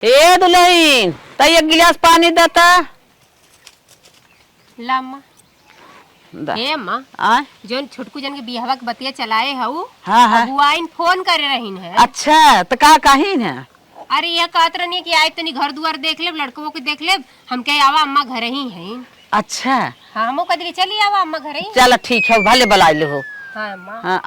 ए दुल्हन तई एक गिलास पानी देता ला अम्मा। दा। हे अम्मा आ? जोन छोटकू जन के बियाहवा के बतिया चलाए हऊ हाँ हाँ। बुआइन फोन करे रहीन है। अच्छा तो का कही न? अरे यह कहत रहनी कि आए तनी घर दुआर देख लेब लड़कों के देख लेब हम कहे आवा अम्मा घर ही हैं। अच्छा हाँ हमो कदली चली आवा अम्मा घर ही। चल ठीक है भले बुला लो हो। हाँ अम्मा। हाँ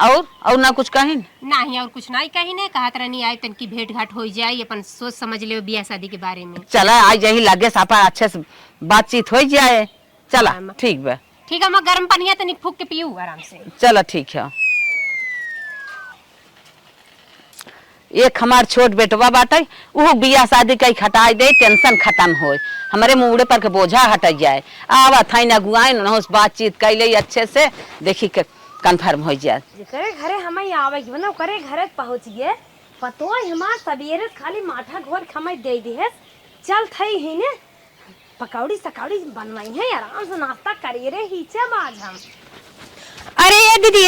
और ना कुछ कही नहीं और कुछ नहीं कही ने कहत रहनी आए तन की भेंट घाट हो जाए अपन सोच समझ ले बियाह शादी के बारे में। चला आज यही लगे सापा अच्छे से बातचीत हो जाए। चला हाँ, ठीक बा। ठीक है अम्मा गर्म पानी तनी फूक के पियू आराम से। चलो ठीक है। एक हमार छोट बेटवा बाटे वो बियाह शादी कई खटाई दे टेंशन खत्म हो हमारे मुंहड़े पर के बोझा हट जाए। आवा थाई ना गुआई ना उस बातचीत कैले अच्छे से देखी के कन्फर्म हो जाए। करे घरे हम आवे बना करे घरे पहुंच गए पतो हमार सबेरे खाली माठा घोर खमई दे दी है। चल थई ही ने पकौड़ी सकौड़ी बनवाई है आराम से नाश्ता करिए रे हिचे आज हम। अरे ये दीदी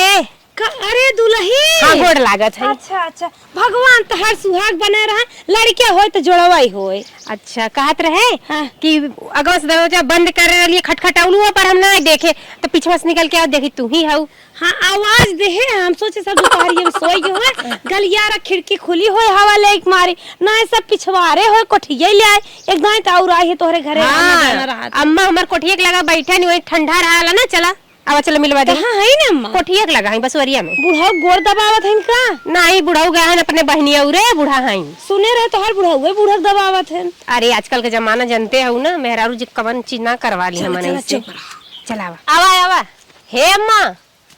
अरे दुल्ही हाँ गोड़ लागत है। अच्छा अच्छा भगवान तहर सुहाग बने रहा लड़के होए तो जोड़वाई होए। अच्छा कहत रहे हाँ। कि अगवा से दरवाजा बंद करे लिए खटखटाउलू पर हम ना देखे तो पीछे से निकल के आ देखी तू ही हऊ। हाँ आवाज दे हम सोचे सब दोपहर में सोई गए गलिया रा खिड़की खुली होए हवा ले मारी ना सब पिछवारे होए कोठिया ले आए एक दाई त और आई है तोहरे घरे। हाँ, अम्मा हमार कोठिया के लगा बैठा नहीं वही ठंडा रहा ना चला आवा चलो मिलवा दे। हाँ है ना अम्मा कोठिया के लगा है बस वरिया में। बुढ़ा गोर दबावत है इनका नहीं बुढ़ाऊ गया है अपने बहनिया उरे बुढ़ा है सुने रहे तोहर बुढ़ा हुए बुढ़ा दबावत है। अरे आजकल के जमाना जानते हो ना मेहरारू जी कवन चीज ना करवा ली हमने इससे। चला आवा आवा हे अम्मा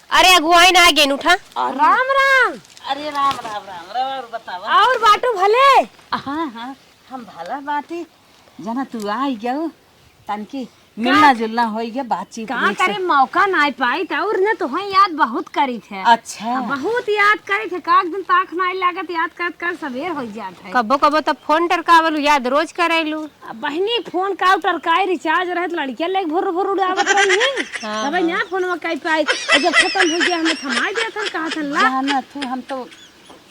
अरे अगुआई ना गेन उठा। राम राम। अरे राम राम राम राम बतावा और बाटू भले। हाँ हाँ हम भला बाटी जना तू आई जाओ तनकी मिलना जुलना हो गया बातचीत का करे मौका ना पाई त और ने तो याद बहुत करी थे। अच्छा बहुत याद करी थे काक दिन ताक ना लागत याद कर सवेर हो जात है। कबो कबो तो फोन टरकावलू याद रोज करेलू। बहनी फोन का टरकाई रिचार्ज रहत लड़किया ले भुर भुर उड़ावत रही है। तब ना फोन में कई पाई जब खत्म हो गया हमें थमा दिया था कहा था ला जाना तू हम तो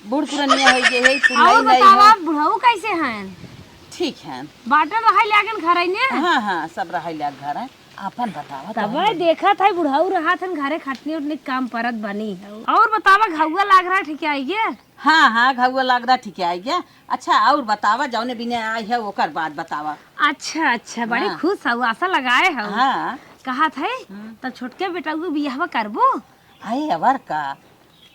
बूढ़ पुरानिया हो गए है तू और नहीं बतावा हो बुढ़ऊ कैसे हैं ठीक है। बाटन रहाई लागन घर आई ने। हाँ हाँ सब रहा घर है अपन बतावा तब देखा था बुढ़ऊ रहा था घरे खटनी उठनी काम परत बनी है। और बतावा घुआ लाग रहा ठीक आई गे। हाँ हाँ घुआ लग रहा ठीक आई गया। अच्छा और बतावा जौने बिना आई है ओकर बाद बतावा। अच्छा अच्छा बड़ी खुश हूँ आशा लगाए हो। हाँ कहा थे तब छोटके बेटा को बियाह करबो। आई अबर का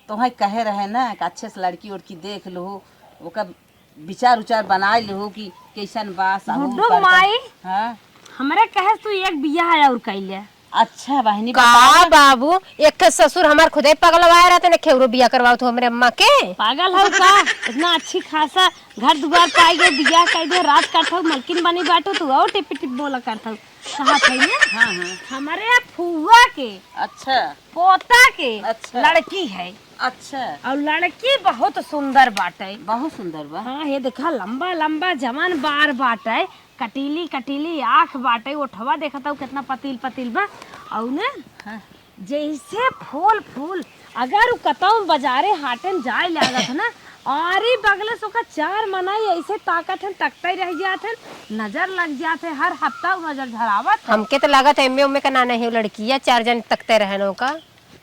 तुम्हें कहे रहे ना कि अच्छे से लड़की उड़की देख लो ओकर विचार उचार बना लो कि कैसन बात गुड्डू माई हाँ हमरे कहे तू एक बियाह और कैले। अच्छा बहनी का बाबू एक के ससुर हमार खुदे पगलवाए रहते ने खेवरो बियाह करवाओ तो हमरे अम्मा के पागल हो का इतना अच्छी खासा घर दुआर पाई गए बियाह कर दे रात काटो मलकिन बनी बाटो तू और टिप टिप बोला करता कहा थे ने। हाँ हाँ हमारे फुआ के अच्छा पोता के अच्छा लड़की है अच्छा और लड़की बहुत सुंदर बाटे। बहुत सुंदर बा। हाँ ये देखा लंबा लंबा जवान बार बाटे कटीली कटीली आँख बाटे ओठवा देखा था कितना पतील पतील बा और ने हाँ। जैसे फूल फूल अगर कतौ बाजारे हाटन जाए लागत है ना आरी बगले सुखा चार मनाई ऐसे ताकत है तकते रह जात है नजर लग जाते हर हफ्ता नजर झरावत। हमके तो लागत है एमे उमे का ना नहीं लड़किया चार जन तकते रहनो का।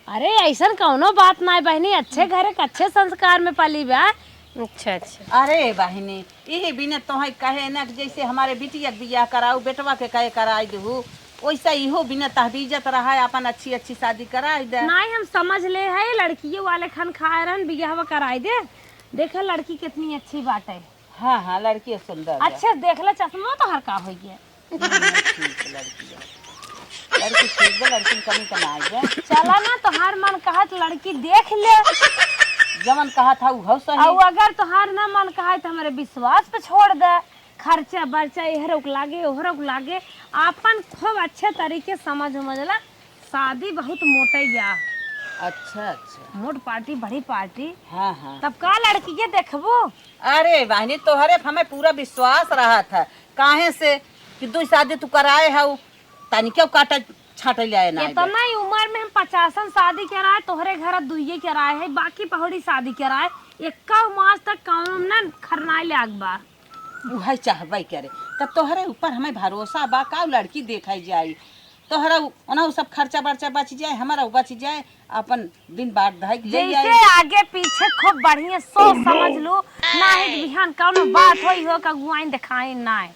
अरे ऐसा कौनो बात ना बहनी अच्छे घरे अच्छे संस्कार में पली बा। अच्छा अच्छा अरे बहनी यही बिना तुम्हें कहे ना कि जैसे हमारे बिटिया के बियाह कराऊ बेटवा के कहे कराई दू वैसा इहो बिना तहबीजत रहा है अपन अच्छी अच्छी शादी कराई दे। नहीं हम समझ ले है लड़कियों वाले खान खाए रहन बियाह कराई दे। देखा लड़की कितनी अच्छी बात है। हाँ हाँ लड़की सुंदर अच्छे देख ले चश्मा तो हर का हो गया। लड़की ठीक है लड़की कमी तो ना आई चला ना तोहार मन कहा लड़की देख ले जमन कहा था वो सही। और अगर तोहार ना मन कहा तो हमारे विश्वास पे छोड़ दे खर्चा बर्चा एहर लागे ओहर लागे अपन खूब अच्छे तरीके समझ उमझला शादी बहुत मोटे गया। अच्छा अच्छा मोट पार्टी बड़ी पार्टी। हाँ हाँ तब का लड़की के देखबो। अरे बहनी तोहरे हमें पूरा विश्वास रहा था काहे से कि दो शादी तू कराए है तनी क्यों काटा छाटे लाए ना इतना ही उम्र में हम 50 शादी कराए तोहरे घर दुइये कराए है बाकी पहड़ी शादी कराए 21 मास तक काम ना खरनाए ले अखबार। उहे चाहबे करे। तब तोहरे ऊपर हमें भरोसा बा का लड़की देखाई जाई, तोहरा ओना सब खर्चा बर्चा बच जाए, हमारा बच जाए, अपन दिन बार धक जाई। जैसे आगे पीछे खूब बढ़िया सोच समझ लो, नाही बिहान कौनो बात होई हो का गुआइन दिखाई नाय।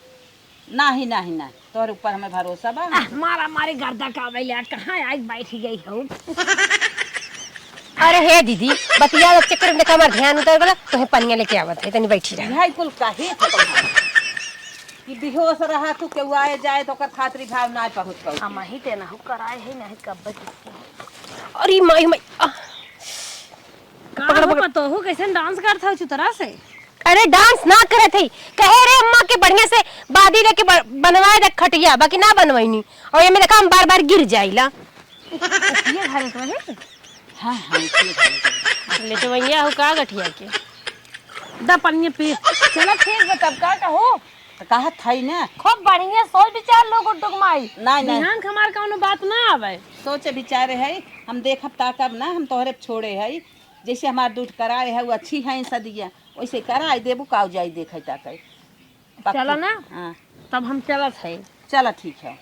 नहीं नहीं नहीं, तोहरे ऊपर हमें भरोसा बा। मारा मारे गर्दा का बैले आज कहाँ आई बैठ गई हूँ। अरे हे दीदी बतिया चक्कर में हमार ध्यान उतर गला, तोहे पनिया लेके आवत है, तनी बैठी रह। भाई कुल काहे कि बेहोश रहा तू केहू आए जाए तो ओकर खातिर भाव ना पहुंच पाऊ। हम ही ते ना कराए है नहीं कब अरे माई माई का तो हो कैसे डांस करता हो चुतरा से। अरे डांस ना करे थे, कहे रे अम्मा के बढ़िया से बादी लेके बनवाए दे खटिया, बाकी ना बनवाईनी और ये में देखा हम बार बार गिर जाइला। ये घर तो है। हां हां ले तो भैया हो का गठिया के दा पनिया पी चलो ठीक है तब का हो तो कहा थई ना खूब बढ़िया सोच विचार लोग डुगमाई नहीं नहीं ध्यान हमार कौनो बात ना आवे। सोचे विचारे है हम देखब ताकब ना, हम तोहरे छोड़े है जैसे हमार दूध कराए है वो अच्छी है सदिया वैसे कराए देबू काऊ जाई देखे ताके। चलो ना हां तब हम चलत है। चलो ठीक है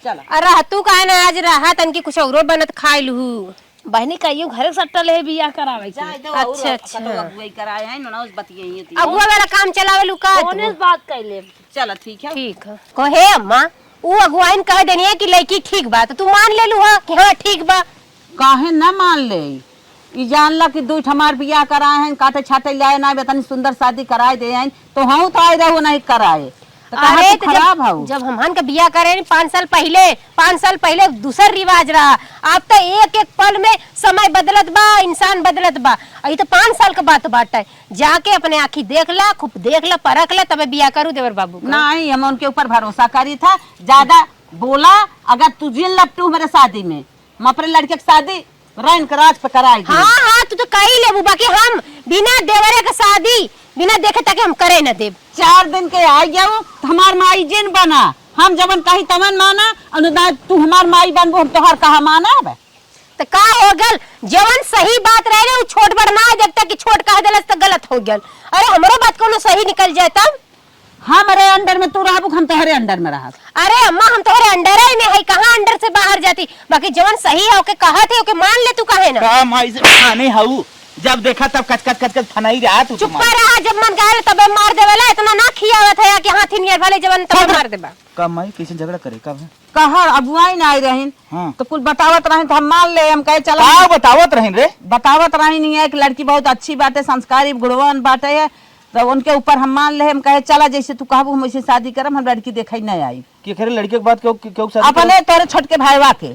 चलो। अरे तू काहे ना आज रहा तन की कुछ औरो बनत खाई लहू। बहनी कहियो घर सट्टल है बियाह करावे के। जाए दो अच्छा, अच्छा। अगुवाई कराए है ना उस बतिये थी। अगुआ वाला काम चलावे लू का कौन इस बात कैले। चलो ठीक है। ठीक है कहे अम्मा वो अगुआइन कह देनी है कि लड़की ठीक बा तो तू मान ले लू कि हाँ ठीक बा। काहे ना मान ले ई जानला कि दूठ हमार बियाह कराए हैं काटे छाटे लाए ना बेतनी सुंदर शादी कराए दे हैं तो हम तो आए रहो नहीं कराए तो अरे तो खराब हो। जब हमहन का बियाह करे 5 साल पहले दूसर रिवाज रहा। अब तो एक एक पल में समय बदलत बा, इंसान बदलत बा। अभी तो 5 साल का बात बाटे, जाके अपने आँखी देख ला, खूब देख ला, परख ला, तबे बियाह करू देवर बाबू। नहीं हम उनके ऊपर भरोसा करी था, ज्यादा बोला अगर तुझे लपटू मेरे शादी में हम अपने लड़के की शादी रैन कराज पे कराई। हाँ हाँ तू तो कही लेबू, बाकी हम बिना देवरे का शादी बिना देखे तक हम करे न देव। 4 दिन के आ जाओ हमार माई जिन बना, हम जबन कही तमन माना अनुदान तू हमार माई बनबो हम तोहर कहा माना बे। तो का हो गल जवन सही बात रहे रे छोट बड़ ना देखता कि छोट कह देलस तो गलत हो गल। अरे हमरो बात कोनो सही निकल जाए तब हमारे अंडर में तू रहबू हम तोहरे अंडर में रहा। अरे अम्मा हम तोहरे अंडर ही में है, कहां अंडर से बाहर जाती। बाकी जवन सही है ओके कहत है ओके मान ले, तू काहे ना का माई से खाने हाउ जब देखा तब कच कच कच कच फनाई रहा तू। चुप रहा, जब मन गाले तबे मार देवेला, इतना ना खियावत है कि हाथी नियर भले जवन तब मार देबा। का माई कैसे झगड़ा करे कब है कहा अबुआई ना आई रहीन हाँ। तो कुल बतावत रहीन तो हम मान ले, हम कहे चला का बतावत रहिन रे। बतावत रहीन है एक लड़की बहुत अच्छी बाटे, संस्कारी गुणवान बाटे है तो उनके ऊपर हम मान ले, हम कहे चला जैसे तू कहबू हम वैसे शादी करम, हम लड़की देखई नहीं आई कि खरे लड़के के बात क्यों क्यों शादी अपने तोरे छोटके भाईवा के।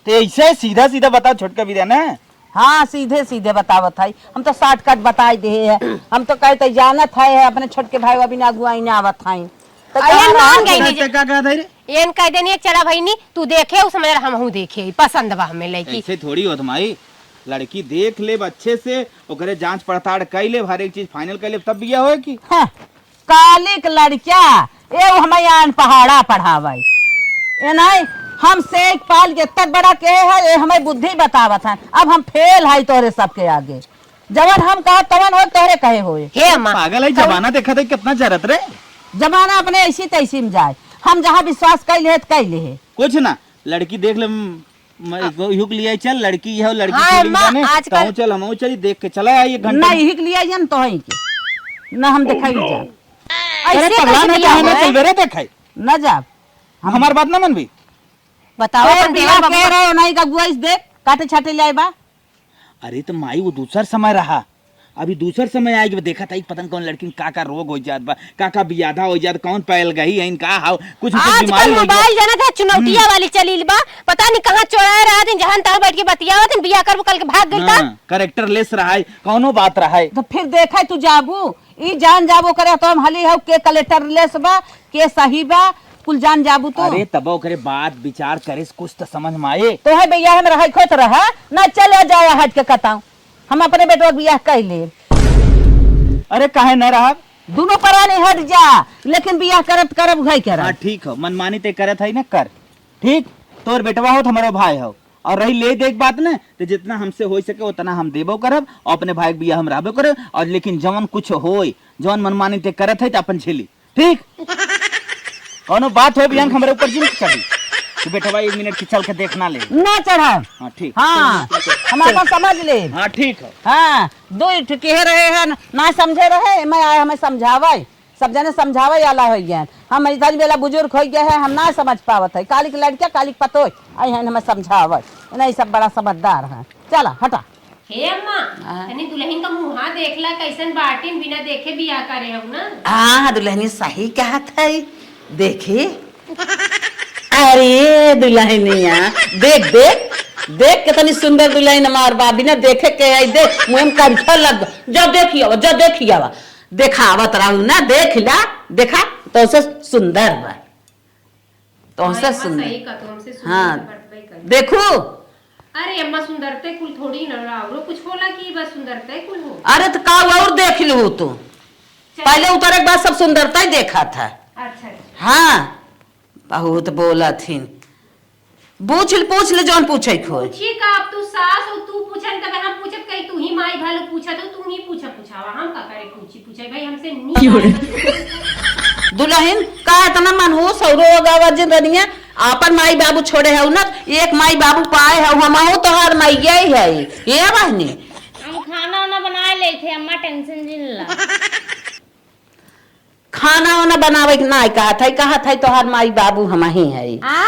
तो ऐसे सीधा सीधा बता छोटका भी ना। हाँ सीधे सीधे बतावत है, हम तो शॉर्टकट बताई दे है, हम तो कहते जानत है अपने छोटके भाईवा बिना अगुआई ना आवत है तो अरे मान गई नी का कहा था रे एन कह देनी चला भईनी तू देखे उस समझ हमहू देखे पसंद बा हमें लड़की। ऐसे थोड़ी होत माई, लड़की देख ले अच्छे से ओकरे जांच पड़ताल कर ले, हर एक चीज फाइनल कर ले तब बियाह होए की। हाँ, कालिक लड़किया ए हमें आन पहाड़ा पढ़ावे ए नहीं हम से एक पाल के तक बड़ा के है ये हमें बुद्धि बतावत है, अब हम फेल है तोरे सबके आगे, जवन हम कहा तवन हो तोरे कहे होए। हे अम्मा पागल है, जमाना देखा था कितना जरत रे। जमाना अपने ऐसी तैसी में जाए, हम जहाँ विश्वास कैले है कैले है कुछ ना लड़की देख ले युग लिया चल लड़की है लड़की हाँ, फीलिंग अम्मा, जाने आजकल- कहूं चल हम चली देख के चला आइए घंटे नहीं हिक लिया जन तो है के न हम दिखाई जा अरे ऐसे पगला कैसे नहीं बियाह तो हुआ हमें है? चल बेरे देखाई न जा हमार बात ना मन भी बताओ फिर अपन बियाह देवर कह बाबू। रहे हो नहीं का गुआइस देख काटे छाटे ले बा। अरे तो माई वो दूसर समय रहा, अभी दूसर समय आएगी देखा था पता कौन लड़की का रोग हो जात बा, का बियादा हो जात, कौन पैल गई है इनका हाउ कुछ आजकल बीमारी हो मोबाइल जाना था चुनौतिया वाली चली बा, पता नहीं कहाँ चौराहे रहा दिन जहां तहां बैठ के बतियावत दिन बियाह करबो कल के भाग गइल ता। करेक्टर लेस रहा है कौनो बात रहा है। तो फिर देखा तू जाबू ई जान जाबो करे तो हम हली हो के कलेक्टर लेस बा के सही बा कुल जान जाबू तो। अरे तब ओकरे बात विचार करे कुछ तो समझ में आए। तो है भैया हम रह खोत रहा ना चले जाए हट के कताऊ, हम अपने बेटवा बियाह कर ले। अरे काहे न रहा दोनों पराने हट जा लेकिन बियाह करत करब घई हाँ करब। ठीक हो मनमानी ते करत है ना कर ठीक, तोर बेटवा हो हमारा भाई हो और रही ले देख बात ना तो जितना हमसे हो सके उतना हम देबो करब और अपने भाई के बियाह हम रहबो करब और लेकिन जवन कुछ होई जवन मनमानी ते करत है तो अपन झेली ठीक कोनो बात हो बिहान हमारे ऊपर जिन चढ़ी तू बेटा भाई 1 मिनट की चल के देखना ले। ना चढ़ा। हाँ ठीक। हाँ हमारे को समझ ले। हाँ ठीक है। हाँ दो कह रहे हैं ना समझे रहे मैं आए हमें समझावे सब जने समझावे आला हो गए हम इधर बेला बुजुर्ग हो गए हैं हम ना समझ पावत है कालिक लड़किया कालिक पतो आई हैं हमें समझावे नहीं सब बड़ा समझदार है चला हटा। हे अम्मा तनी दुल्हन का मुंह देखला कैसन बाटिन बिना देखे बियाह करे हो ना। हाँ दुल्हनी सही कहा था देखी अरे दुल्हनिया देख देख देख कितनी सुंदर दुल्हन हमार बाबी ने देखे के आई देख मुंह में कंठा लग जब देखिए देखावत रहू ना देख ला देखा तो से सुंदर बा तो से सुंदर। हाँ देखो अरे अम्मा सुंदरते कुल थोड़ी न और कुछ होला कि बस सुंदरते कुल हो। अरे तो का और देख लो तू पहले उतरे के बाद सब सुंदरता ही देखा था। अच्छा हाँ बहुत बोला थी पूछ ले जौन पूछे खोज पूछी का अब तू सास हो तू पूछन तब हम पूछत कहीं तू ही माई भालो पूछा तो तू ही पूछावा हम का करे पूछे भाई हमसे नहीं। दुल्हन का इतना मनहूस और रोगावत जिंदनिया आपन माई बाबू छोड़े है ना एक माई बाबू पाए है हम तो हर माई गई है ये बहनी हम खाना वाना बना ले थे अम्मा टेंशन जिन ला खाना वाना बनावे के ना कहा था तो हर माई बाबू हम ही है आ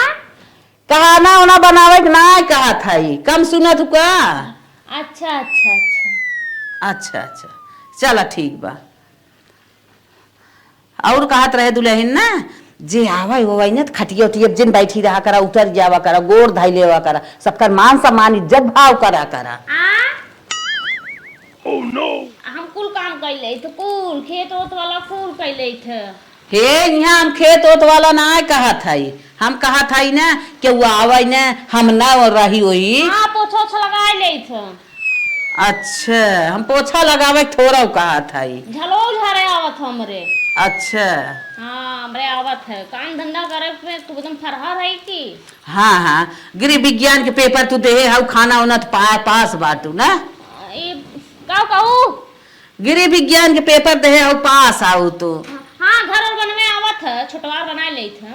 खाना वाना बनावे के ना कहा था कम सुना तू का। अच्छा अच्छा अच्छा अच्छा अच्छा चला ठीक बा और कहत रहे दुल्हन ना जे आवा हो ना खटिया उठिया जिन बैठी रहा करा उतर जावा करा गोर धाई लेवा करा सबका मान सम्मान इज्जत भाव करा करा। हम कुल काम कर ले थे कुल खेत ओत वाला कुल कर ले थे। हे यहाँ हम खेत ओत वाला ना कहा था हम कहा था ना कि वो आवे ना हम ना रही वही। हाँ पोछा ओछा लगा ले थे। अच्छा हम पोछा लगावे थोड़ा कहा था झलो झरे आवत हमरे। अच्छा हाँ हमरे आवत है काम धंधा करे पे तू एकदम फरहा रही की। हाँ हाँ गृह विज्ञान के पेपर तू दे हाउ खाना उना तो पास बाटू ना ये का कहू गृह विज्ञान के पेपर दे हाउ पास आऊ तो। हाँ घर और बनवे आवत है छोटवार बना ले थे।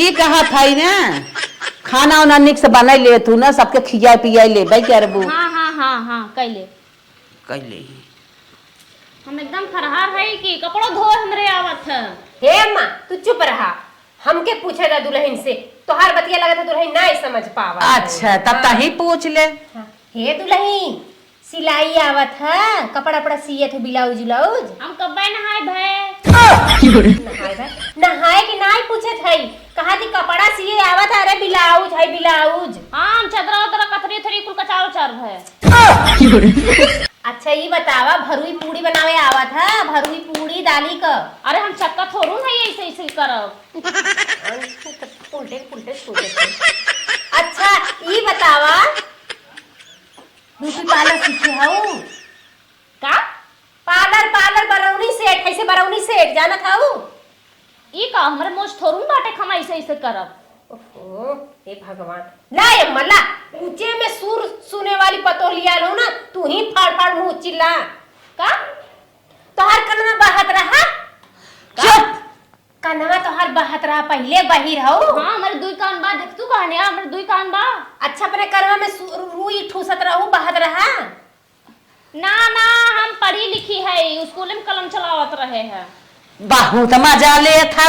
ये कहा था ना खाना उना निक से बना ले तू ना सबके खिया पिया ले भाई क्या रे हाँ हाँ हाँ हाँ कैले कैले हम एकदम फरहार है कि कपड़ो धोए हमरे आवत है। हे अम्मा तू चुप रहा हमके पूछे ला दुल्हन से तोहार बतिया लगा था दुल्हन नहीं समझ पावा। अच्छा तब तही पूछ ले। हे दुल्हन सिलाई आवत है कपड़ा अपड़ा सिए थे ब्लाउज ब्लाउज हम कब्बे नहाए भय नहाए कि नहीं पूछे थे कहा थी कपड़ा सिए आवत है अरे ब्लाउज है ब्लाउज। हाँ हम चदरा उतरा कथरी थरी कुल कचारो चार भय। अच्छा ये बतावा भरुई पूड़ी बनावे आवत है भरुई पूड़ी दाली का। अरे हम चक्का थोड़ू नहीं ऐसे ऐसे करब उल्टे अच्छा ये बतावा ब्यूटी पार्लर सीखे हूँ का पार्लर बरौनी सेठ ऐसे बरौनी सेठ जाना था ई का हमरे मोच थोड़ू बाटे हम ऐसे ऐसे करब। ओहो हे भगवान ला अम्मा ला ऊंचे में सुर सुने वाली पतो लिया लो ना तू ही फाड़ मुंह चिल्ला का तोहर कनमा बहत रहा चुप कनमा तोहर बहत रहा पहले बही रहो। हाँ हमारे दुई कान बा देख तू कहने हमारे दुई कान बा। अच्छा अपने करमा में रुई ठूसत रहू बहत रहा ना ना हम पढ़ी लिखी है स्कूल में कलम चलावत रहे हैं। बहुत मजा ले था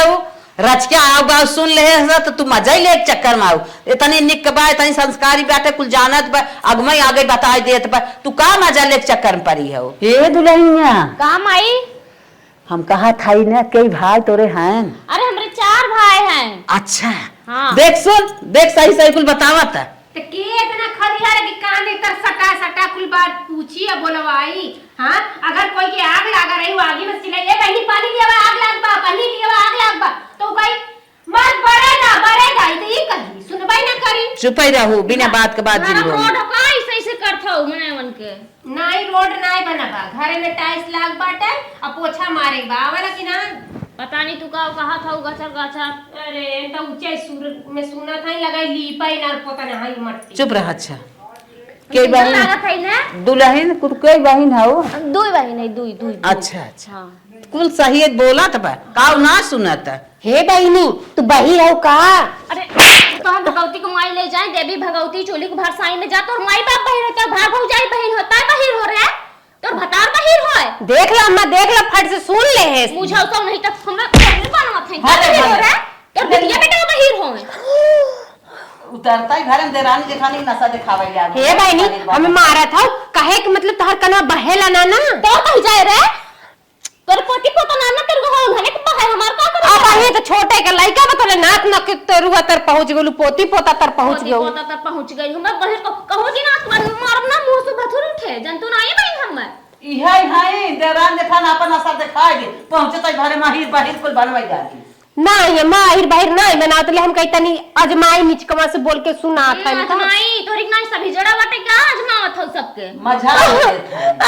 रच के आओ गाँव सुन ले तो तू मजा ही ले एक चक्कर में आओ इतनी निक बा इतनी संस्कारी बाटे कुल जानत बा अगमई आगे बता देत बा तू का मजा ले चक्कर में पड़ी है। ये दुल्हनिया काम आई हम कहा था ना कई भाई तोरे हैं। अरे हमारे 4 भाई हैं। अच्छा हाँ। देख सुन देख सही कुल बतावत तो के इतना खरियार के कान इतर सटा कुल बात पूछी है बोलवाई। हाँ अगर कोई के आग लगा रही आगे में सिलाई ए बहनी पानी लिया आग लाग बा पानी लिया आग लाग बा तो भाई मत बढ़ेगा तो ये कही सुनबाई ना करी चुप ही रहू बिना बात के बाद दिन रोड का ऐसे ऐसे करता हूँ मैंने मन के नाई रोड नाई बनबा घरे में टाइल्स लाग बाटे अब पोछा मारेगा वाला कि ना पता नहीं तू का कहा था गचर अरे तो ऊंचे सुर में सुना था लगाई लीपाई ना पता नहीं मट्टी चुप रह। अच्छा के बहन लागत है ना दुल्हन कुल के बहन हो दुई बहन है दुई अच्छा अच्छा हाँ कुल सही बोलत बा काऊ ना सुनत। हे बहनी तू बही हो का? अरे तो हम भगवती को माई ले जाए, देवी भगवती चोली को भरसाई में जा, तो माई बाप बहिर होता, भाई भौजाई बहिन होता है, बहिर हो रहा है तो भतार बहिर हो। देख ला अम्मा, देख ला, फट से सुन ले है। मुझे तो नहीं तक हमरा बहिर बनवा थे, बहिर हो रहा है तो बिटिया बेटा बहिर हो। उतरता ही घर में देरानी जेठानी नशा दिखावे जा। हे बहनी हमें मारा था कहे कि मतलब तहर कना बहेला ना ना तो कह जाए रे तोर पोती पोता नाना तेरे को हो घने को है हमार का करे। अब आहे तो छोटे के लइका बतले नाक नक तरुआ तर पहुंच गेलू, पोती पोता तर पहुंच पोती गयो। पोता तक पहुंच गई हमरा बहिर को कहो जी ना मारब ना मुंह से भथुर उठे जंतु ना ये बहिन हम इहे हाय देरान जेठान अपन नशा दिखाएगी पहुंचे तो घरे माहिर बाहिर कुल बनवाई जाती। ना ये माहिर बाहिर ना बनावत ले हम कही तनी अजमाई निचकवा से बोल के सुना था इनका। नहीं तोरी ना सभी जड़ा बाटे का आजमावत हो सबके मजा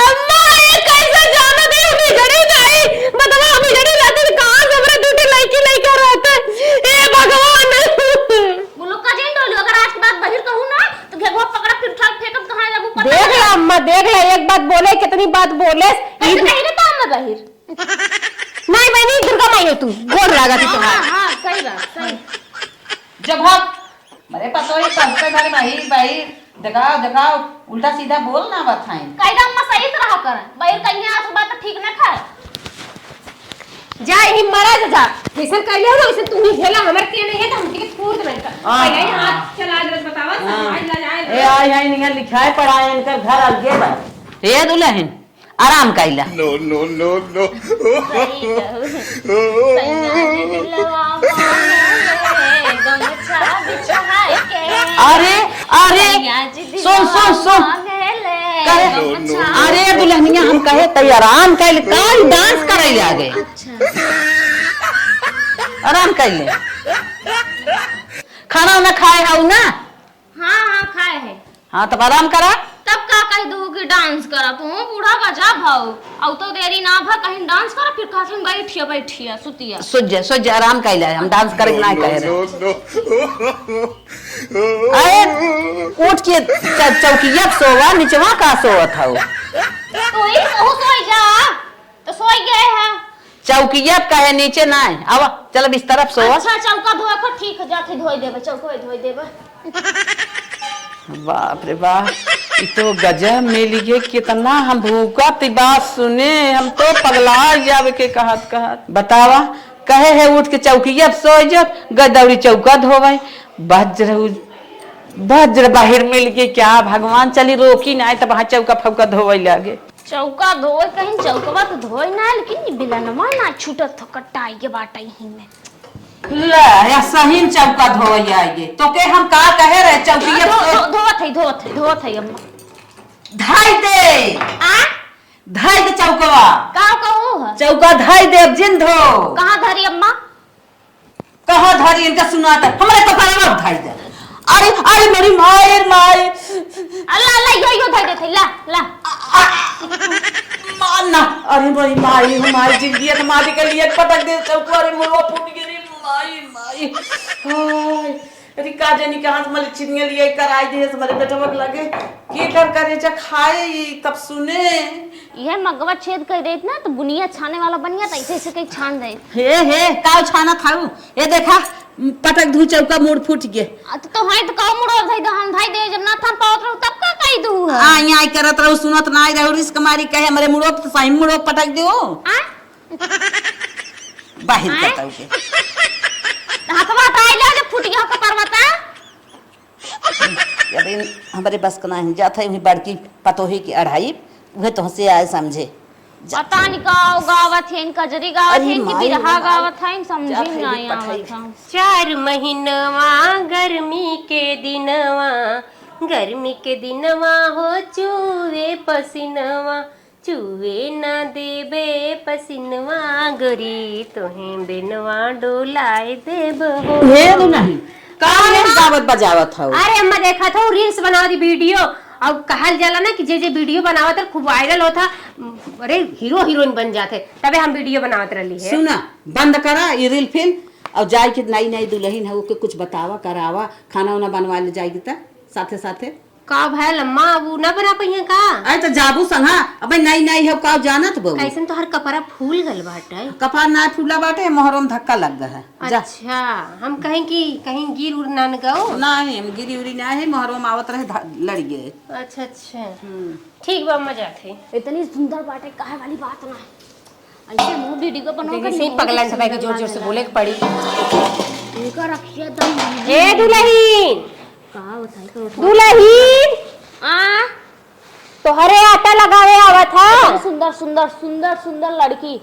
अम्मा ये कैसे जाना दे उनी जड़ी नहीं मतलब हम जड़ी रहते कहां से हमरा दूसरे लड़की लेकर रहते। ए भगवान वो लोग का जेन डोली अगर आज के बाद बहिर कहूं ना तो घेगवा पकड़ा फिर उठा फेंकब कहां जाबू पता देख ले अम्मा, देख ले, एक बात बोले कितनी बात बोले। नहीं रे तो हम बहिर नहीं बहनी दुर्गा माई हो तू, गोर लागा थी तुम्हारा। हां सही बात सही। जब हम मरे पतो ही पहुंचे घरे माहिर बाहिर दिखाओ दिखाओ उल्टा सीधा बोल ना बताएं। कायदा अम्मा सही तरह कर बहिर कहीं आज बात ठीक ना खाए जा ही मरा जा जैसे कर लियो ना वैसे तू ही झेला हमर के नहीं है तो हम के कूद नहीं कर पहले ही हाथ चला दे बतावा समझ ला जाए। ए आई आई नहीं लिखाए पढ़ाए इनकर घर अलगे बा। ए दुल्हन आराम कैला। No, no, no, no. सही कहू सैया दिलवा मांगे गमछा बिछाए के। अरे अरे सुन सुन सुन अरे दुल्हनिया हम कहे तई आराम कैले काल डांस करे आगे आराम कैले खाना ना खाए हाउ ना। हाँ हाँ खाए है हाँ तब आराम करा। तब का कह दू कि डांस करा तू बूढ़ा का जा भाऊ औ तो देरी ना भा कहीं डांस करा फिर कहते हम बैठिया सुतिया सुज जा आराम कैला हम डांस करे ना कहे No, रहे। no. अरे उठ के चौकिया सोवा निचवा का सोवत हौ तो ही सोई जा तो सोई गए है। चौकिया कहे नीचे ना आवा चल बिस्तर पे सोवा। अच्छा चौका धोए को ठीक है जाके धोई देबे चौको धोई देबे। बाप रे बाप ये तो गजब मिल गए कितना हम भूखा ती बात सुने हम तो पगला जावे के कहत कहत बतावा कहे है उठ के चौकिया सो जब गदौरी चौका धोवे वज्र बाहर मिल गए क्या भगवान चली रोकी ना तब वहां चौका फौका धोवे लागे। चौका धोए कहीं चौकवा तो धोए ना लेकिन बिलनवा ना छूटत थो कटाई के बाटा ही में ले या सही चौका धोवे आगे तो के हम का कहे रहे चौकिया धोत है अम्मा धाई दे आ धाई दे चौकवा का कहू है चौका धाई दे अब जिन धो कहां धरी अम्मा कहा धरी इनका सुनाता हमारे कपार में धाई दे। अरे अरे मेरी मायर माय अल्लाह अल्लाह यो धर दे ला ला मानना अरे मेरी माई हमारी जिंदगी है माटी के लिए पटक दे चौका रे मुर्गा फूट गई माई माई हाय अरे का जानी कहां से मल चिनिया लिए कराई दे हमारे बेटा मग लगे की कर करे जा खाए तब सुने यह मगवा छेद कर देत ना तो बुनिया छाने वाला बनिया त ऐसे कहीं छान दे। हे काव छाना थाऊ ये देखा पटक धू चौका मुड़ फूट गए तो है तो का मुड़ो धाई दे हम धाई दे जब ना थान पावत रहू तब का कही दू है आ यहाँ करत रहू सुनत ना रहू रिस्क मारी कहे हमरे मुड़ो तो सही मुड़ो पटक दियो आ बाहर बताओ के हाथवा ताई ले जब फूट गया कपार बता अरे हमारे बस का नहीं जाता है बड़की पतोही की अढ़ाई वह तो हंसे आए समझे पता नहीं का गावत है इनका जरी गावत अरे है इनकी माई बिरहा माई। गावत है इन समझी जात है ना भी पठाई आवत हम 4 महीनवा गर्मी के दिनवा, गर्मी के दिनवा हो चूवे पसीनवा, चूवे ना देबे पसीनवा गोरी तोहे बेनवा डोलाए देब हो। हे नहीं काहे गावत बजावत हो। अरे अम्मा देखा था रील्स बना दी वीडियो और कहल जाला ना कि जे वीडियो बनावत खूब वायरल होता, अरे हीरो हीरोइन बन जाते, तबे हम वीडियो बनावत रही है। सुना बंद करा ये रील फिल्म और जाए कि नई नई दुल्हन है के कुछ बतावा करावा खाना वाना बनवा ले जाएगी त साथे साथे का भैल अम्मा वो न बना पहिया का अरे तो जाबू संगा अबे नहीं नहीं हो का जानत बहू कैसन तो हर कपड़ा फूल गल बाटे। कपार ना फूला बाटे मोहरम धक्का लग गया है जा अच्छा हम कहें कि कहीं गिर उड़ ना न गओ। नहीं हम गिरी उरी ना है मोहरम आवत रहे लड़ गए। अच्छा अच्छा ठीक बा अम्मा जाते। इतनी सुंदर बाटे काहे वाली बात ना है। ऐसे मुंह वीडियो बनाओ देखिए सही पगलन सबाई के जोर जोर से बोले के पड़ी। इनका रखिए दम ए दुल्हन का बताई तो दुल्हन आ तोहरे आटा लगावे आवत था। सुंदर सुंदर सुंदर सुंदर लड़की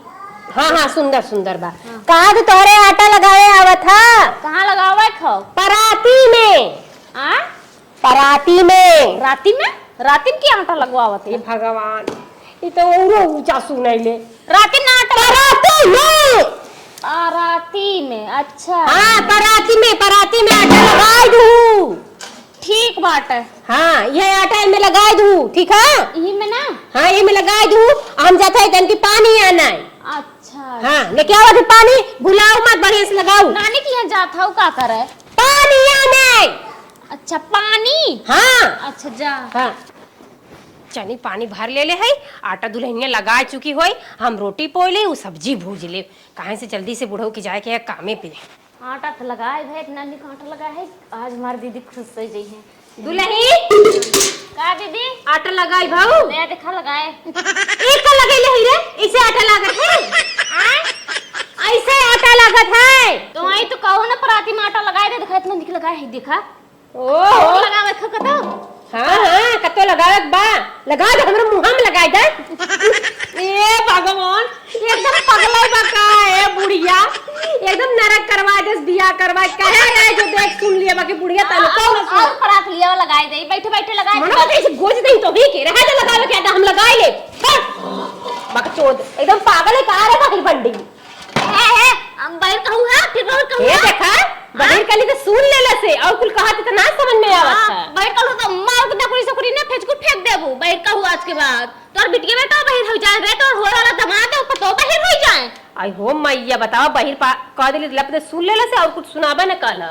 हाँ हाँ सुंदर सुंदर बा कहा तो तोहरे आटा लगावे आवत था। कहाँ लगावे खो पराती में आ पराती में राती में राती में क्या आटा लगवावत ये है भगवान ये तो औरो ऊंचा सुनैले राती में आटा पराती में राती में अच्छा हाँ पराती में आटा लगाई दू। ठीक बात है हाँ ये आटा इनमें लगाई दू ठीक है। यही में ना हाँ ये में लगाई दू हम जाते हैं तन की पानी आना है। अच्छा हाँ लेके आओ पानी भुलाओ मत बढ़िया से लगाओ। नानी के यहाँ जाता हूँ का करे पानी आना है। अच्छा पानी हाँ अच्छा जा हाँ चनी पानी भर ले है आटा दुल्हनिया लगा चुकी होई हम रोटी पोई ले वो सब्जी भूज ले कहाँ से जल्दी से बुढ़ऊ की जाए के कामे पे। आटा तो लगाए है नानी का आटा लगा है आज हमारी दीदी खुश से गई है दुल्हनी का दीदी आटा लगाई भाऊ नया देखा लगाए एक का लगे ले रे इसे आटा लागत है ऐसे आटा लागत है। तो आई तो कहो ना पराती में आटा लगाए दे देखा इतना निक लगाए है देखा ओ लगावे खो कतो हाँ हाँ कतो लगावत बा लगा दे हमरा मुंह में लगाई दे। ए भगवान एकदम पगलाई बा का है बुढ़िया एकदम नरक करवा दे बियाह करवा कहे रे जो देख सुन लिया बाकी बुढ़िया तने कौन सुन और परात लिया लगाए दे बैठे बैठे लगाए मनो कैसे गोज नहीं तो भी के रहा दे लगावे के हम लगाई ले बकचोद एकदम पागल है का रे बाहर बंडी है हम बैठ कहूं है फिर और कहूं ये देखा बहिर कली तो सुन लेला से और कुल कहा तो ना समझ में आवत है। बैठ कहूं तो मार के नकुरी सकुरी ने फेंक फेंक देबू बैठ कहूं आज के बाद तोर बिटिया बेटा बाहर हो जाए रे तोर हो वाला दमाद ऊपर तो बाहर हो जाए। आई हो मैया बताओ बहिर कह दिली लपते सुन लेला से और कुछ सुनाबे न कहला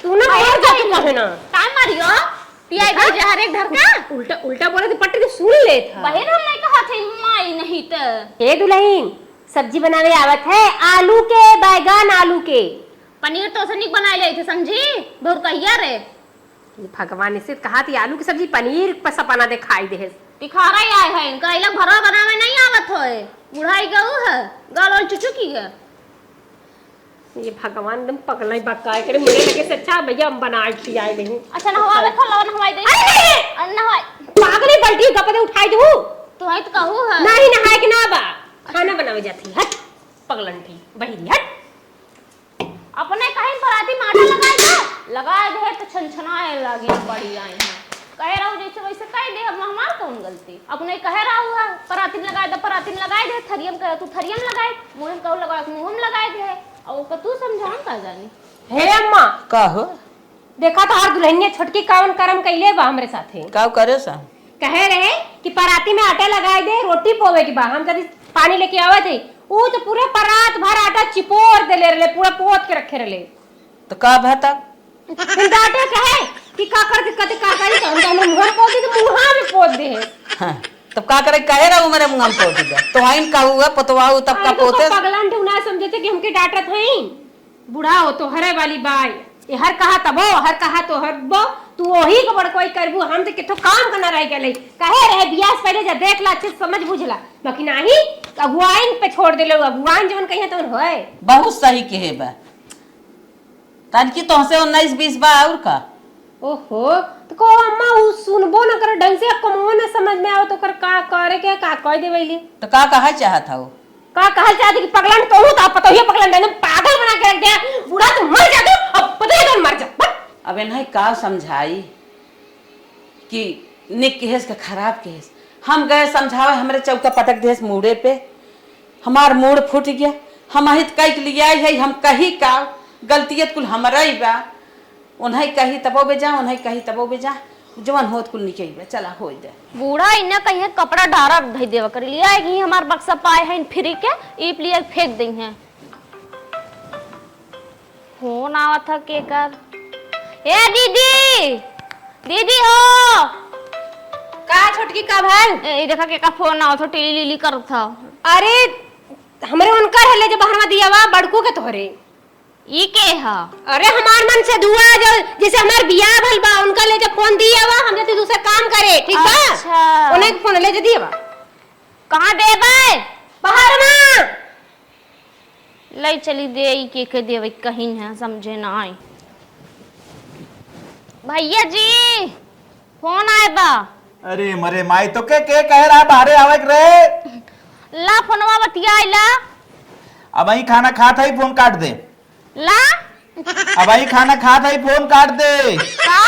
तू ना और जाके कहे ना काय मारियो पिया गई जहर एक धर का उल्टा उल्टा बोले तो पट्टी तो सुन ले था। बाहर हम नहीं कहा थे माई नहीं तो ए दुल्हन सब्जी बनावे आवत है आलू के बैगन आलू के पनीर तो सनिक बनाए ले थे समझी बहुत कहिया रे भगवान ने से कहा थी आलू की सब्जी पनीर पसपना दे खाई दे तिखारा ही आए है इनका इलक भरा बनावे नहीं आवत होए बुढ़ाई गऊ है गाल और चुचुकी है ये भगवान एकदम पगलाई बकाए करे मुझे लगे से अच्छा भैया हम बना के आए नहीं। अच्छा नहवावे खा लवन हवाई दे अरे नहवाई पागल बल्टी गपदे उठाई दू तो है तो कहू है नहीं नहाए के ना बा खाना बनावे जाती हट पगलंठी बहिरी हट अपने कहीं पराती में आटा लगाए दे तो छनछनाए लगी बड़ी आई है कह रहा हूँ जैसे वैसे कह दे अब हमार कौन गलती अपने कह रहा हुआ पराती में लगाए दे पराती में लगाए दे थरियम कह तू थरियम लगाए मुंह में कहू लगा मुंह में लगाए दे और का तू समझाऊं का जानी हे अम्मा कहो देखा तो हर दुल्हनिया छोटकी कावन करम कैले बा हमरे साथे का करे सा कहे रहे कि पराती में आटा लगाए दे रोटी पोवे के बा हम जब पानी लेके आवे थे वो तो पूरा परात भर आटा चिपोर दे ले रहे पूरा पोत के रखे रहे तो का भाता फिर डांटे कहे कि का कर के कते का करी तो हम मुंह में पोत दी तो मुंह में पोत दे हां तब का करे कहे रहा मेरे मुंह में पोत दे तो आइन का हुआ पतवाऊ तब का पोते पगलान तो ना समझते कि हमके डांटत हई बूढ़ा हो तो हरे वाली बाई ये हर कहा तबो हर कहा तो हर बो तू वही को बड़ कोई करबू हम तो कितो काम करना रह गेले कहे रहे बियाह पहले जा देख ला अच्छे समझ बुझला बाकी नहीं अगुआइन पे छोड़ देले अगुआइन जवन कहिए तो होए बहुत सही कहे बा तन की तो से 19 20 बा और का ओहो तो को अम्मा उ सुनबो न कर ढंग से कमो न समझ में आओ तो कर का करे के का कह देबैली तो का कहा चाहत हो का कहल चाहती कि पगलन तो हूं ता पतो ही पगलन एकदम पागल बना के रख दिया बूढ़ा तो मर जा तू अब पता ही मर जा अब नहीं का समझाई कि निक केस का खराब केस हम गए समझावे हमरे चौका पटक देस मुड़े पे हमार मूड फूट गया हम हित कह लिया है हम कही का गलतियत कुल हमारा ही बा उन्हें कही तबो बेजा उन्हें कही तबो बेजा जवन होत कुल निकल बा चला हो दे बूढ़ा इन्हें कहीं कपड़ा डारा धई देवा कर लिया है कि हमार बक्सा पाए हैं फ्री के ईप लिए फेंक दी हैं फोन आवा था के कर ए दीदी दीदी हो का छोटकी का भाई ए देखा के का फोन आओ तो टेली लीली करत था। अरे हमरे उनकर है ले जो बहरवा दिया वा बड़कू के तोहरे ई के हा अरे हमार मन से दुआ जो जैसे हमार बियाह भल बा उनका ले जो फोन दिया वा हम जति दूसरा काम करे ठीक बा अच्छा। उन्हें के फोन ले जो दिया वा कहां देबे बाहर में लई चली दे ई के देवे कहीं है समझे ना आई। भैया जी फोन आए बा। अरे मरे माई तो के कह रहा है बाहरे आवे के रे। ला फोनवा बतियाइला अब ही खाना खात है फोन काट दे। ला अब ही खाना खात है फोन काट दे। का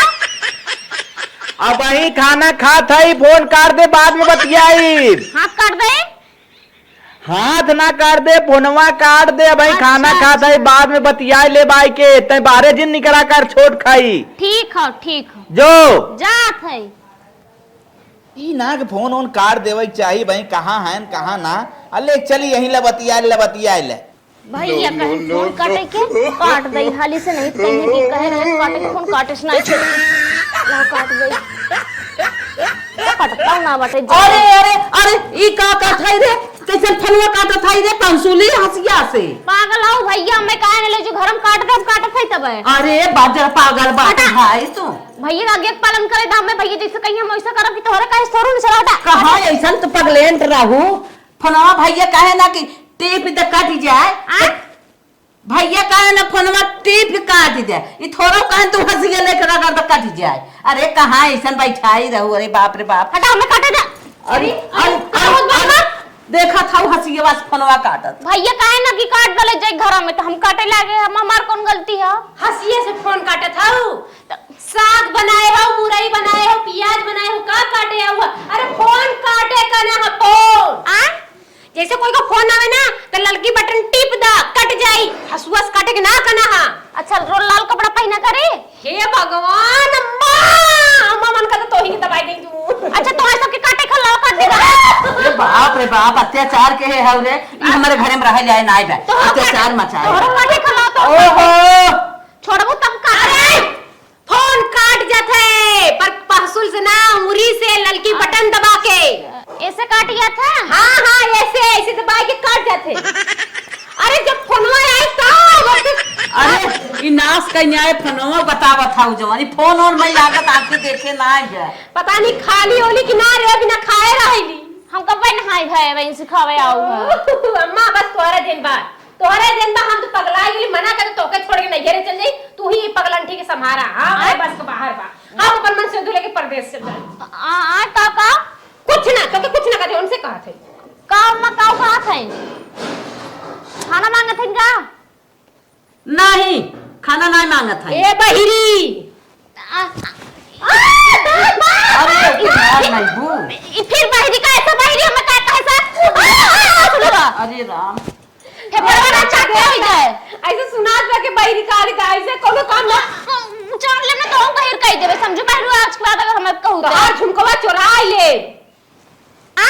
अब ही खाना खात है फोन काट दे बाद में बतियाई। हाथ काट दे हाथ ना काट दे फोनवा काट दे। अब ही खाना खात है बाद में बतियाई ले बाई के तय बाहरे जिन निकला कर छोट खाई। ठीक है जो जात है ई ना के फोन ऑन काट देवे चाहिए भाई कहाँ है कहाँ ना। अले चली यहीं ले बतियाई ले भैया कहे फोन काटे के काट दई हाली से नहीं कहीं की कहे रहे काटे के फोन काटे से नहीं छोड़ ना काट दई कटता ना बाटे अरे अरे अरे ई का थाई रे कैसे फलवा काटत थाई रे पंसुली हंसिया से। पागल हो भैया मैं काहे ले जो घर में काट दे काटत है तब अरे बाजर पागल बात भाई तू भैया आगे पालन करे दाम में भैया जैसे कहीं हम ऐसा करब कि तोहरे काहे सोरून से हटा कहा ऐसन तो पगलेंट रहू फोनवा भैया कहे ना कि टेप त काट जाए। भैया कहे ना फोनवा टेप काट जाए ई थोड़ा कहे तू हंसिया लेकर अगर तो काट जाए। अरे कहाँ ऐसन बैठाई रहू। अरे बाप रे बाप हटा हमें काटे दे। अरे अरे देखा था हंसिया बस फोनवा काटत। भैया काहे ना कि काट दले जाए घर में तो हम काटे लागे हम हमार कौन गलती है। हंसिए से फोन काटे था साग बनाए हो मुरई बनाए हो प्याज बनाए हो का काटे हो। अरे फोन काटे कने ह फोन आ जैसे कोई का फोन आवे ना तो लड़की बटन टिप दा कट जाई हसुआ से काटे के ना कना हा। अच्छा रोल लाल कपड़ा पहना करे हे भगवान अम्मा अम्मा मन का तो ही दबाई दे तू। अच्छा तो ऐसा के काटे खला काट देगा। अरे बाप रे बाप अत्याचार के है रे ई हमारे घरे में रह जाए नाई बे अत्याचार मचाए। तोहरा काटे खला तो ओहो छोड़बो तब काटे फोन काट जाते पर पहसुल से ना उंगली से लड़की बटन दबा के ऐसे काटिया था। हाँ हाँ ऐसे ऐसे दबा के काट जाते। अरे जब फोनवा आई तो अरे ई नाश कइया है फोनवा बतावत था जवानी फोन और मैं लागत आके देखे ना जाए। पता नहीं खाली होली कि ना रे बिना खाए रहली हम कब नहाई भए वहीं सिखावे आऊ है। अम्मा बस तोहरे दिन बाद हम तो पगला गेली मना कर तोके छोड़ के नहीं घरे चल जाई तू ही पगलंठी के संभारा। हां मैं बस के बाहर बा हम अपन मन से दूल्हे के परदेश से आ का कुछ ना तो कुछ ना करे उनसे कहा थे का बात है खाना मांगत है का नहीं खाना नहीं मांगत है। ए बहिरी अरे यार नहीं बू फिर बहिरी का ऐसा बहिरी हमें का कैसा अरे राम हे परवाना चाटे हो जाए ऐसे सुनात बा के बहिरी का ऐसे कोनो काम ना चार लेना तो हम कहिर कह देबे समझो बहिरू आज के बाद अगर हमें कहू तो और झुमकवा चुराई ले आ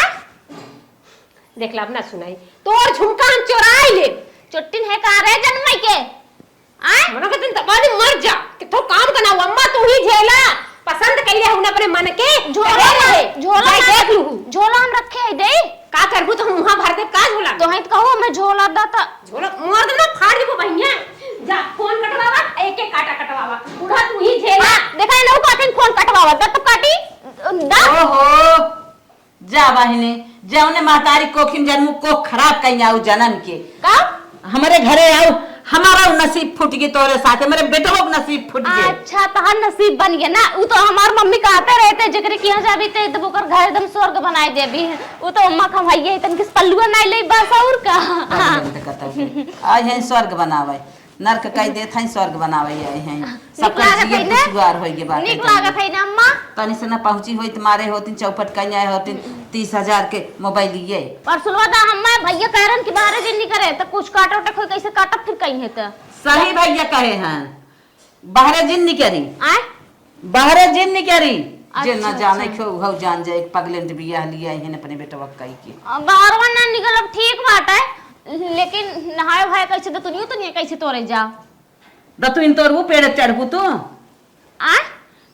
देख ला अपना सुनाई तो और झुमका हम चुराई ले चुट्टिन है का रे जन्मई के आ मना कहते तबानी मर जा कि तो काम करना अम्मा तू ही झेला पसंद कइले हुन अपने मन के झोला देख लू झोला हम रखे है दे का करबू तो मुंह भर दे का झोला तो है कहू मैं झोला दाता झोला मार दे ना फाड़ देबो भैया जा फोन कटवावा एक एक काटा कटवावा उड़ा तू ही झेला देखा ना काटिन फोन कटवावा तब काटी दा ओहो जा बहिनी जौने महतारी कोखिन जन्म को खराब कइया आउ जन्म के का हमारे घरे आओ हमारा नसीब फूट गई तोरे साथे मेरे बेटो को नसीब फूट गए। अच्छा तहार नसीब बन गया ना वो तो हमार मम्मी कहते रहते जकरे की यहाँ जाबी ते तो ओकर घर एकदम स्वर्ग बनाए देबी वो तो अम्मा खवाइए तन किस पल्लुआ नहीं ले बस और का आज हैं स्वर्ग बनावे नरक कह देत हैं स्वर्ग बनावे आई हैं सब जीव खुशगवार होई के बात निक लागत है ना अम्मा तनी से ना पहुंची होई तुम्हारे होतिन चौपट कन्या होतिन 30,000 के मोबाइल लिए पर सुनवा दा हम्मा भैया कहरन कि बाहर जिन नहीं करे तो कुछ काटो टको कैसे काटब फिर कहीं है तो सही भैया कहे हैं बाहरे जिन नहीं करी आए बाहरे जिन नहीं करी जे अच्छा, न जाने क्यों हो जान जाए पगलेंट बियाह लिया है अपने बेटवा कई के बाहरवा ना निकलब ठीक बात है लेकिन नहाए भाई कैसे तो नहीं कैसे तोरे जा द तू इन तोर वो पेड़ चढ़बू तू आ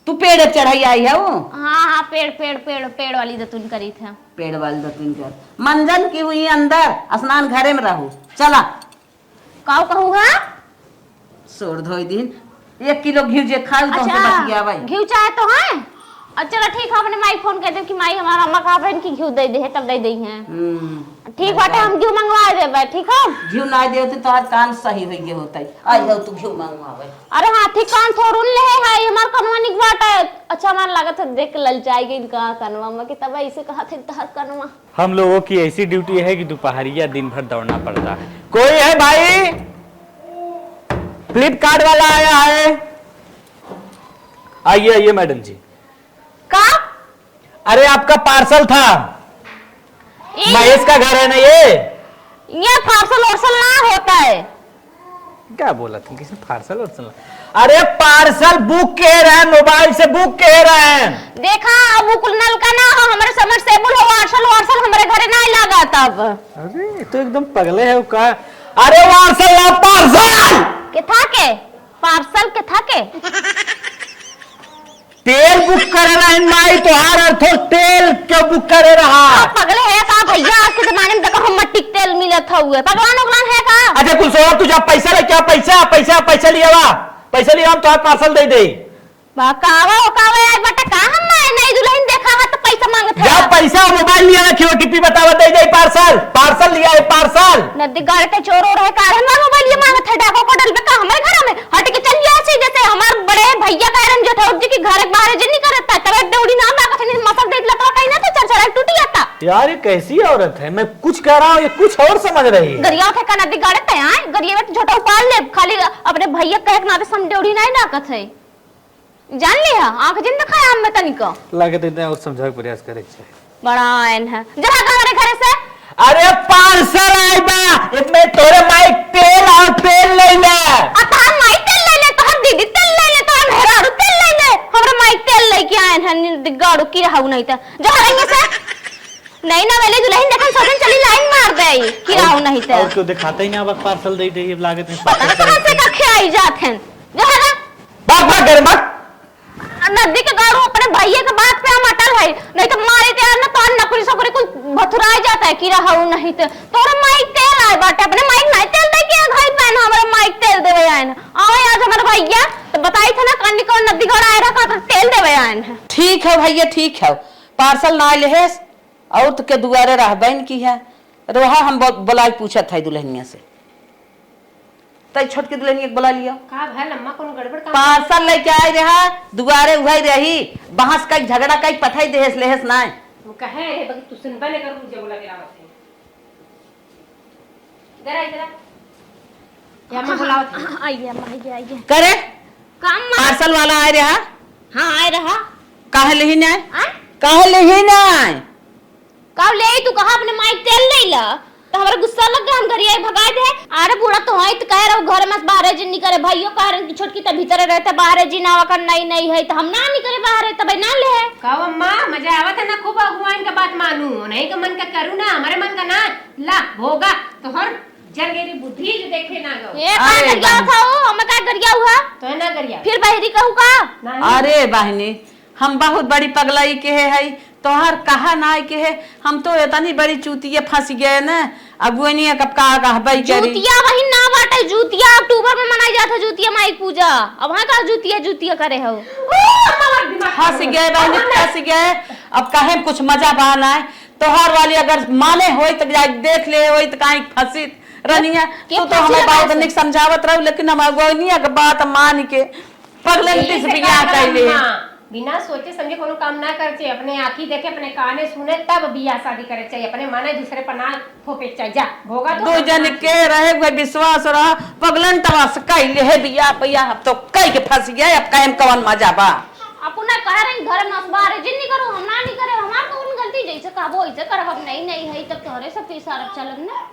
तू पेड़ चढ़ाई आई है वो हाँ हाँ पेड़ पेड़ पेड़ पेड़ वाली दतुन करी थे। पेड़ वाली दतुन कर मंजन की हुई अंदर स्नान घरे में रहू चला काऊ कहू है। सोर धोई दिन 1 किलो घी जे खाऊ तो हमसे बच गया भाई। घी चाहे तो है। चलो ठीक है अपने माई फोन कर दे कि माई हमारा अम्मा कहा बहन की घी दे दे है तब दे दी है। ठीक बाटे हम घी मंगवा देबे ठीक है। घी ना दे तो तोहर कान सही हो गए होतै आई हो तू घी मंगवावे। अरे हाँ ठीक कान थोड़ून ले है हमार कनवा निकवाटा है। अच्छा मान लागत है देख ललचाई गई इनका कनवा में कि तब ऐसे कहा थे तहर कनवा। हम लोगों की ऐसी ड्यूटी है कि दोपहरिया दिन भर दौड़ना पड़ता है। कोई है भाई? फ्लिपकार्ट वाला आया है। आइए आइए मैडम जी। का? अरे आपका पार्सल था। महेश का घर है ना ये पार्सल वार्सल ना होता है। क्या बोला तुम किसी पार्सल वार्सल? अरे पार्सल बुक कह रहे हैं मोबाइल से बुक कह रहे हैं। देखा अब नल का ना हो हमारे समरसेबुल हो वार्सल वार्सल हमारे घरे ना लगा तब। अरे तो एकदम पगले है का। अरे वार्सल ना पार्सल के था के पार्सल के था के तेल बुक करे रहा है माई तोहार अर्थो तेल क्यों बुक करे रहा? पगले है का भैया आज के जमाने में देखो हम मट्टी तेल मिलत हुए पगलान उगलान है का। अच्छा कुछ सोचा तुझा पैसा लेके पैसा पैसा पैसा लिया वा पैसा लिया हम तो पार्सल दे दे। कावा कावा आज बटा का हम नहीं दुल्हन देखा है तो पैसा मांगत है। जब पैसा मोबाइल लिया ना क्यों टीपी बतावा दे दे पार्सल पार्सल लिया है पार्सल। नदी गाड़ी के चोर हो रहे का हमारा मोबाइल ये मांगत है डाको कोडल पे का हमारे घर में हट के चल गया से जैसे हमार बड़े भैया का रन जो था उनके के घर बाहर जे नहीं करता तब दौड़ी ना मांगत है मसल देख लता कहीं ना तो चरचरा टूट जाता। यार ये कैसी औरत है? मैं कुछ कह रहा हूँ ये कुछ और समझ रही है। गरिया थे का नदी गाड़ी पे आए गरिया में झोटा उपाल ले खाली अपने भैया कहे ना तो सम दौड़ी नहीं नाकत है जान लिया आंख जिन दिखाया हम में तनिको लाके देते हैं और समझाने का प्रयास करे चाहिए। बड़ा आयन है जरा हमारे घर से। अरे पार्सल आए बा इसमें तोरे माई तेल और तेल ले ले। आता हम माई तेल ले ले तो हम दीदी तेल ले ले तो हम हेरारू तेल ले ले हमरा माई तेल लेके आयन है दिगाड़ू की रहू नहीं था जरा रंगे से नहीं ना वेले दुल्हन देखन सोचन चली लाइन मार दे की रहू नहीं था। और क्यों दिखाते ही ना अब पार्सल दे दे ये लागत में पता कहां से का खाई जात हैं जरा बात बात कर मत। नदी के गाड़ू अपने भैया के बात पे हम अटल है नहीं तो मारे ते ना तो नकुरी सकरी कुछ भथुराई जाता है की रहू नहीं तो तोरा माइक तेल आए बाटे अपने माइक नहीं तेल दे के घाई पहन हमारे माइक तेल देवे आए आओ आज हमारे भैया तो बताई था ना कन्नी को नदी गड़ा आए रखा तो तेल देवे आए हैं। ठीक है भैया ठीक है पार्सल ना ले है और तो के दुआरे रह बहन की है रोहा हम बुलाई पूछत है दुल्हनिया से तई छोट के दुल्हनिया बुला लिया का भल अम्मा कोनो गड़बड़ का पार्सल लेके आए रहा दुआरे उहाई रही बहस का झगड़ा का पठाई देहस लेहस ना वो कहे रे बगी तू सुनबा नहीं कर मुझे बोला के आवत है इधर या मैं बुलावत है आइए करे काम पार्सल वाला आए रहा हां आए रहा काहे लेही ना आ काहे लेही ना का ले तू कहा अपने माइक तेल ले ला तो हमारा गुस्सा लग गया हम गरिया भगा दे। अरे बूढ़ा तो है तो कह रहा हूँ घर में बाहर जी नहीं करे भाइयों कह रहे छोटकी तो भीतर रहते बाहर जी ना कर नहीं है तो हम ना नहीं करे बाहर तब ना ले है का अम्मा मजा आवत है ना खूब अगुवाइन का बात मानू नहीं का मन का करू ना हमारे मन का ना ला होगा तो हर जल गेरी बुद्धि जो देखे ना गो ये का गरिया था वो हमें का गरिया हुआ तो ना गरिया फिर बहरी कहू का। अरे बहनी हम बहुत बड़ी पगलाई के है तोहर कहा ना के है हम तो इतनी बड़ी चूतिया फंस गए ना अगुनिया कब का कहबई करी जूतिया वही ना बाटे जूतिया अक्टूबर में मनाई जाता जूतिया माई पूजा अब वहां का जूतिया करे हो फंस गए बहनी फंस गए अब कहे कुछ मजा बहाना है तोहर वाली अगर माने होई तो देख ले होई तो काहे फंसी रनिया तो हमें बहुत निक समझावत रहू लेकिन हम अगुनिया के बात मान के पगलन तिस बिया कैले बिना सोचे समझे कोनो काम ना कर चाहिए अपने आंखी देखे अपने काने सुने तब बियाह शादी करे चाहिए अपने माने दूसरे पर ना थोपे चाहिए जा भोगा तो दो जन के रहे हुए विश्वास रहा पगलन तवास कैले है बिया बिया अब तो कई के फंस गए अब कहे कवन मजा बा अपना कह रहे घर में बाहर जिन्नी करो हम ना नहीं करे हमार कौन गलती जैसे कहबो ऐसे कर हम नहीं है तब तोहरे सब इशारा चलन ना